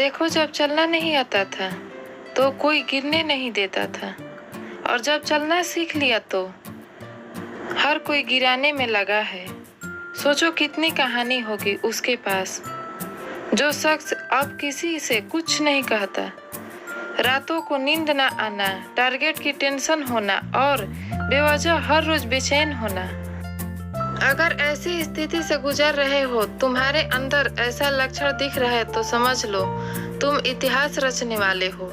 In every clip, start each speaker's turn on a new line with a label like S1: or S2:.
S1: देखो, जब चलना नहीं आता था तो कोई गिरने नहीं देता था, और जब चलना सीख लिया तो हर कोई गिराने में लगा है। सोचो कितनी कहानी होगी उसके पास। जो शख्स अब किसी से कुछ नहीं कहता, रातों को नींद न आना, टारगेट की टेंशन होना और बेवजह हर रोज बेचैन होना। अगर ऐसी स्थिति से गुजर रहे हो, तुम्हारे अंदर ऐसा लक्षण दिख रहा है तो समझ लो तुम इतिहास रचने वाले हो।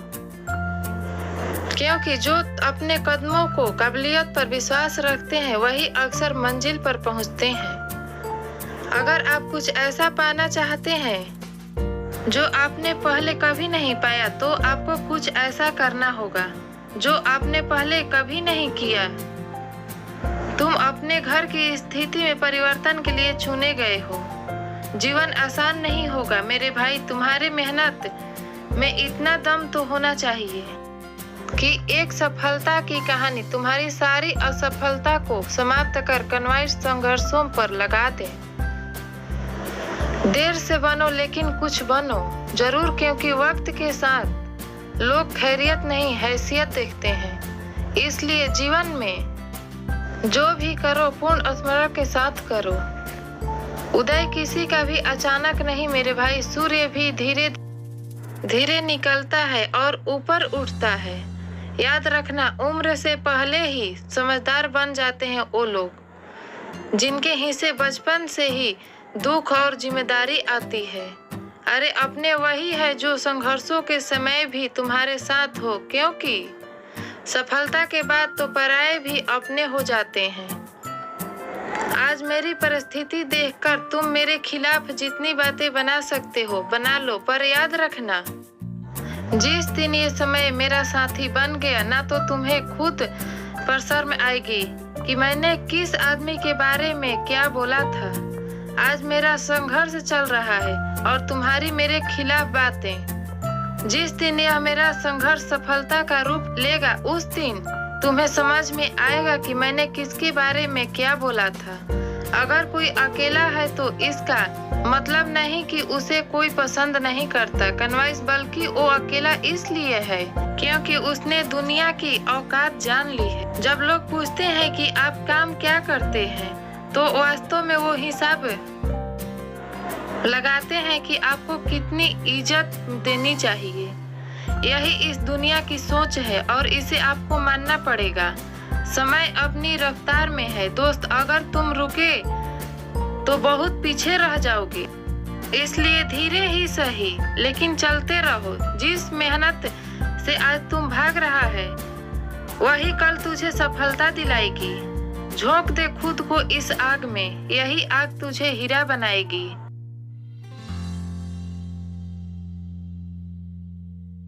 S1: क्योंकि जो अपने कदमों को काबिलियत पर विश्वास रखते हैं वही अक्सर मंजिल पर पहुंचते हैं। अगर आप कुछ ऐसा पाना चाहते हैं जो आपने पहले कभी नहीं पाया तो आपको कुछ ऐसा करना होगा जो आपने पहले कभी नहीं किया। तुम अपने घर की स्थिति में परिवर्तन के लिए चुने गए हो। जीवन आसान नहीं होगा मेरे भाई। तुम्हारी मेहनत में इतना दम तो होना चाहिए कि एक सफलता की कहानी तुम्हारी सारी असफलता को समाप्त कर कन्वाइट संघर्षों पर लगा दे। देर से बनो लेकिन कुछ बनो जरूर, क्योंकि वक्त के साथ लोग खैरियत नहीं हैसियत देखते हैं। इसलिए जीवन में जो भी करो पूर्ण स्मरण के साथ करो। उदय किसी का भी अचानक नहीं मेरे भाई। सूर्य भी धीरे धीरे निकलता है और ऊपर उठता है। याद रखना, उम्र से पहले ही समझदार बन जाते हैं वो लोग जिनके हिस्से बचपन से ही दुख और जिम्मेदारी आती है। अरे अपने वही है जो संघर्षों के समय भी तुम्हारे साथ हो, क्योंकि सफलता के बाद तो पराये भी अपने हो जाते हैं। आज मेरी परिस्थिति देखकर तुम मेरे खिलाफ जितनी बातें बना सकते हो बना लो, पर याद रखना जिस दिन ये समय मेरा साथी बन गया ना तो तुम्हें खुद पर शर्म आएगी कि मैंने किस आदमी के बारे में क्या बोला था। आज मेरा संघर्ष चल रहा है और तुम्हारी मेरे खिलाफ बातें। जिस दिन यह मेरा संघर्ष सफलता का रूप लेगा उस दिन तुम्हें समझ में आएगा कि मैंने किसके बारे में क्या बोला था। अगर कोई अकेला है तो इसका मतलब नहीं कि उसे कोई पसंद नहीं करता कन्वाइस, बल्कि वो अकेला इसलिए है क्योंकि उसने दुनिया की औकात जान ली है। जब लोग पूछते हैं कि आप काम क्या करते हैं तो वास्तव में वो हिसाब लगाते हैं कि आपको कितनी इज्जत देनी चाहिए। यही इस दुनिया की सोच है और इसे आपको मानना पड़ेगा। समय अपनी रफ्तार में है दोस्त, अगर तुम रुके तो बहुत पीछे रह जाओगे। इसलिए धीरे ही सही लेकिन चलते रहो। जिस मेहनत से आज तुम भाग रहा है वही कल तुझे सफलता दिलाएगी। झोंक दे खुद को इस आग में, यही आग तुझे हीरा बनाएगी।